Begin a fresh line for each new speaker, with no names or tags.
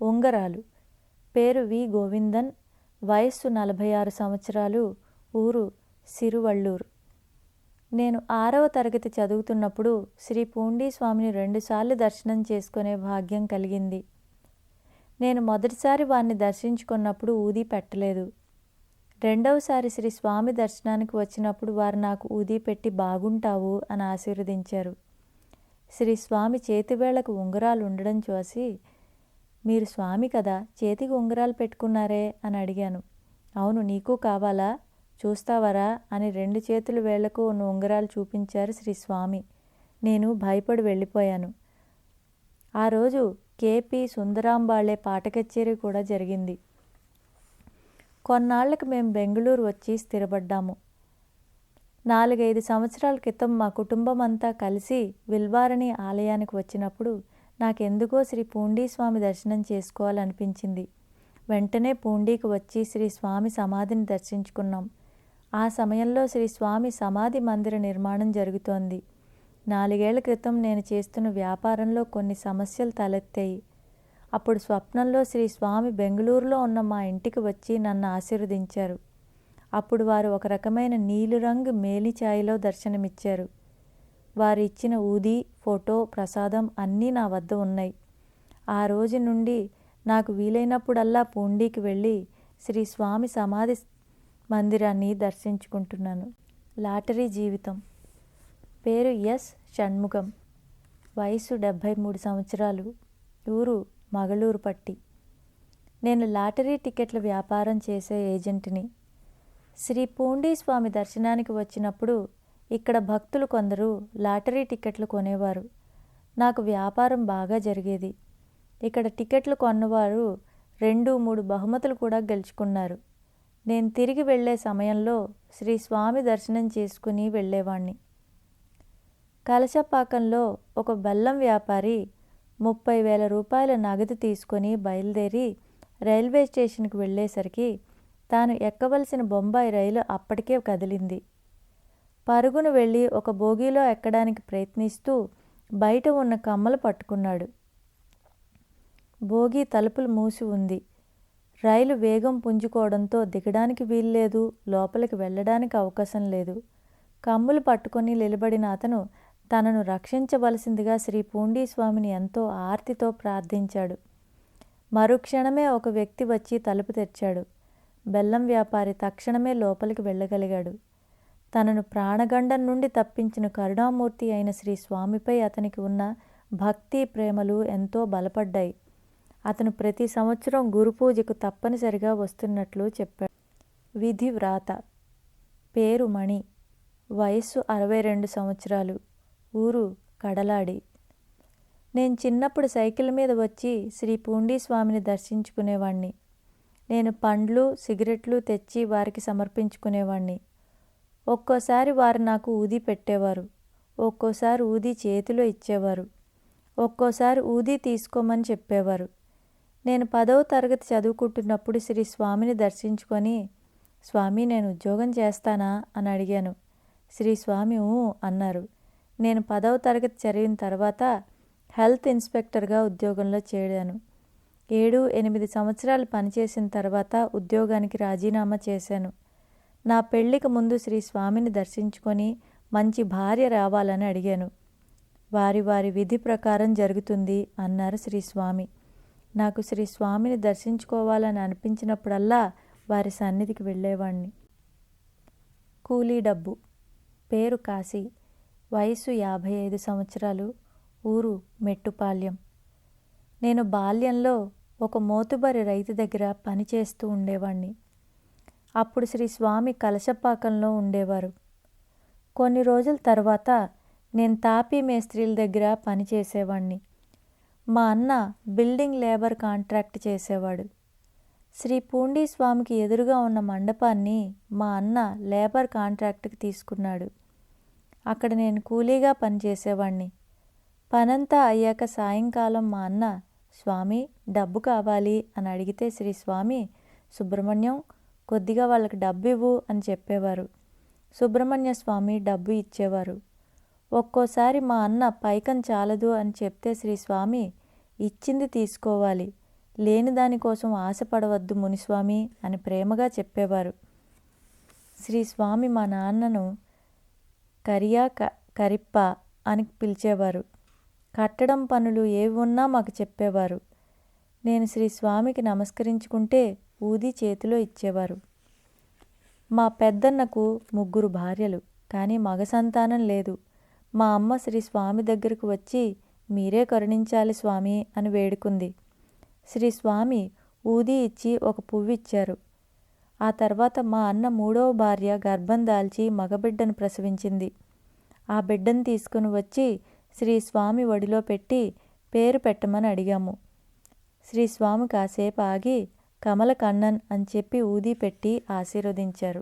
ఉంగరాలు. పేరు వి. గోవిందన్. వయస్సు 46 సంవత్సరాలు. ఊరు సిరువళ్ళూరు. నేను 6వ తరగతి చదువుతున్నప్పుడు శ్రీ పూండీ స్వామిని 2 సార్లు దర్శనం చేసుకునే భాగ్యం కలిగింది. నేను మొదటిసారి వారిని దర్శించుకున్నప్పుడు ఊదీ పెట్టలేదు. రెండవసారి శ్రీ స్వామి దర్శనానికి వచ్చినప్పుడు వారు నాకు ఊదీ పెట్టి బాగుంటావు అని ఆశీర్వదించారు. శ్రీ స్వామి చేతివేళ్లకు ఉంగరాలు ఉండడం చూసి, మీరు స్వామి కదా, చేతికి ఉంగరాలు పెట్టుకున్నారే అని అడిగాను. అవును, నీకు కావాలా, చూస్తావరా అని 2 చేతుల వేళ్లకు ఉన్న ఉంగరాలు చూపించారు శ్రీ స్వామి. నేను భయపడి వెళ్ళిపోయాను. ఆ రోజు కె.పి. సుందరాంబాళే పాట కచేరీ కూడా జరిగింది. కొన్నాళ్లకు మేము బెంగళూరు వచ్చి స్థిరపడ్డాము. 4-5 సంవత్సరాల క్రితం మా కుటుంబం అంతా కలిసి విల్వారణి ఆలయానికి వచ్చినప్పుడు నాకెందుకో శ్రీ పూండీ స్వామి దర్శనం చేసుకోవాలనిపించింది. వెంటనే పూండీకి వచ్చి శ్రీ స్వామి సమాధిని దర్శించుకున్నాం. ఆ సమయంలో శ్రీ స్వామి సమాధి మందిర నిర్మాణం జరుగుతోంది. 4 ఏళ్ల క్రితం నేను చేస్తున్న వ్యాపారంలో కొన్ని సమస్యలు తలెత్తాయి. అప్పుడు స్వప్నంలో శ్రీ స్వామి బెంగళూరులో ఉన్న మా ఇంటికి వచ్చి నన్ను ఆశీర్వదించారు. అప్పుడు వారు ఒక రకమైన నీలిరంగు మేలిఛాయలో దర్శనమిచ్చారు. వారు ఇచ్చిన ఊదీ, ఫోటో, ప్రసాదం అన్నీ నా వద్ద ఉన్నాయి. ఆ రోజు నుండి నాకు వీలైనప్పుడల్లా పూండీకి వెళ్ళి శ్రీ స్వామి సమాధి మందిరాన్ని దర్శించుకుంటున్నాను. లాటరీ జీవితం. పేరు ఎస్. షణ్ముగం. వయసు 73 సంవత్సరాలు. ఊరు మగళూరుపట్టి. నేను లాటరీ టికెట్ల వ్యాపారం చేసే ఏజెంట్ని. శ్రీ పూండీ స్వామి దర్శనానికి వచ్చినప్పుడు ఇక్కడ భక్తులు కొందరు లాటరీ టికెట్లు కొనేవారు. నాకు వ్యాపారం బాగా జరిగేది. ఇక్కడ టికెట్లు కొన్నవారు 2-3 బహుమతులు కూడా గెలుచుకున్నారు. నేను తిరిగి వెళ్లే సమయంలో శ్రీ స్వామి దర్శనం చేసుకుని వెళ్ళేవాణ్ణి. కలశపాకంలో ఒక బెల్లం వ్యాపారి 30,000 రూపాయల నగదు తీసుకొని బయలుదేరి రైల్వే స్టేషన్కి వెళ్ళేసరికి తాను ఎక్కవలసిన బొంబాయి రైలు అప్పటికే కదిలింది. పరుగున వెళ్ళి ఒక బోగీలో ఎక్కడానికి ప్రయత్నిస్తూ బయట ఉన్న కమ్మలు పట్టుకున్నాడు. బోగీ తలుపులు మూసి ఉంది. రైలు వేగం పుంజుకోవడంతో దిగడానికి వీల్లేదు, లోపలికి వెళ్ళడానికి అవకాశం లేదు. కమ్ములు పట్టుకొని నిలబడిన అతను తనను రక్షించవలసిందిగా శ్రీ పూండీ స్వామిని ఎంతో ఆర్తితో ప్రార్థించాడు. మరుక్షణమే ఒక వ్యక్తి వచ్చి తలుపు తెరిచాడు. బెల్లం వ్యాపారి తక్షణమే లోపలికి వెళ్ళగలిగాడు. తనను ప్రాణగండం నుండి తప్పించిన కరుణామూర్తి అయిన శ్రీ స్వామిపై అతనికి ఉన్న భక్తి, ప్రేమలు ఎంతో బలపడ్డాయి. అతను ప్రతి సంవత్సరం గురుపూజకు తప్పనిసరిగా వస్తున్నట్లు చెప్పాడు. విధి వ్రాత. పేరు మణి. వయస్సు 62 సంవత్సరాలు. ఊరు కడలాడి. నేను చిన్నప్పుడు సైకిల్ మీద వచ్చి శ్రీ పూండీ స్వామిని దర్శించుకునేవాణ్ణి. నేను పండ్లు, సిగరెట్లు తెచ్చి వారికి సమర్పించుకునేవాణ్ణి. ఒక్కోసారి వారు నాకు ఊదీ పెట్టేవారు. ఒక్కోసారి ఊదీ చేతిలో ఇచ్చేవారు. ఒక్కోసారి ఊదీ తీసుకోమని చెప్పేవారు. నేను 10వ తరగతి చదువుకుంటున్నప్పుడు శ్రీ స్వామిని దర్శించుకొని, స్వామి నేను ఉద్యోగం చేస్తానా అని అడిగాను. శ్రీ స్వామి అన్నారు. నేను 10వ తరగతి చదివిన తర్వాత హెల్త్ ఇన్స్పెక్టర్గా ఉద్యోగంలో చేరాను. 7-8 సంవత్సరాలు పనిచేసిన తర్వాత ఉద్యోగానికి రాజీనామా చేశాను. నా పెళ్లికి ముందు శ్రీ స్వామిని దర్శించుకొని మంచి భార్య రావాలని అడిగాను. వారి వారి విధి ప్రకారం జరుగుతుంది అన్నారు శ్రీ స్వామి. నాకు శ్రీ స్వామిని దర్శించుకోవాలని అనిపించినప్పుడల్లా వారి సన్నిధికి వెళ్ళేవాణ్ణి. కూలీ డబ్బు. పేరు కాశీ. వయసు 55 సంవత్సరాలు. ఊరు మెట్టుపాళ్యం. నేను బాల్యంలో ఒక మోతుబరి రైతు దగ్గర పనిచేస్తూ ఉండేవాణ్ణి. అప్పుడు శ్రీ స్వామి కలశపాకంలో ఉండేవారు. కొన్ని రోజుల తర్వాత నేను తాపీ మేస్త్రీల దగ్గర పనిచేసేవాణ్ణి. మా అన్న బిల్డింగ్ లేబర్ కాంట్రాక్ట్ చేసేవాడు. శ్రీ పూండీ స్వామికి ఎదురుగా ఉన్న మండపాన్ని మా అన్న లేబర్ కాంట్రాక్ట్కి తీసుకున్నాడు. అక్కడ నేను కూలీగా పనిచేసేవాణ్ణి. పనంతా అయ్యాక సాయంకాలం మా అన్న, స్వామి డబ్బు కావాలి అని అడిగితే శ్రీ స్వామి, సుబ్రహ్మణ్యం కొద్దిగా వాళ్ళకి డబ్బు ఇవ్వు అని చెప్పేవారు. సుబ్రహ్మణ్య స్వామి డబ్బు ఇచ్చేవారు. ఒక్కోసారి మా అన్న పైకం చాలదు అని చెప్తే శ్రీ స్వామి, ఇచ్చింది తీసుకోవాలి, లేని దానికోసం ఆశపడవద్దు మునిస్వామి అని ప్రేమగా చెప్పేవారు. శ్రీస్వామి మా నాన్నను కరియా కరిప్ప అని పిలిచేవారు. కట్టడం పనులు ఏవి ఉన్నా మాకు చెప్పేవారు. నేను శ్రీస్వామికి నమస్కరించుకుంటే ఊది చేతిలో ఇచ్చేవారు. మా పెద్దన్నకు 3 భార్యలు, కానీ మగ సంతానం లేదు. మా అమ్మ శ్రీస్వామి దగ్గరకు వచ్చి మీరే కరుణించాలి స్వామి అని వేడుకుంది. శ్రీస్వామి ఊది ఇచ్చి ఒక పువ్వు ఇచ్చారు. ఆ తర్వాత మా అన్న 3వ భార్య గర్భం దాల్చి మగబిడ్డను ప్రసవించింది. ఆ బిడ్డను తీసుకుని వచ్చి శ్రీస్వామి ఒడిలో పెట్టి పేరు పెట్టమని అడిగాము. శ్రీస్వామి కాసేపు ఆగి కమల కన్నన్ అని చెప్పి ఊది పెట్టి ఆశీర్వదించారు.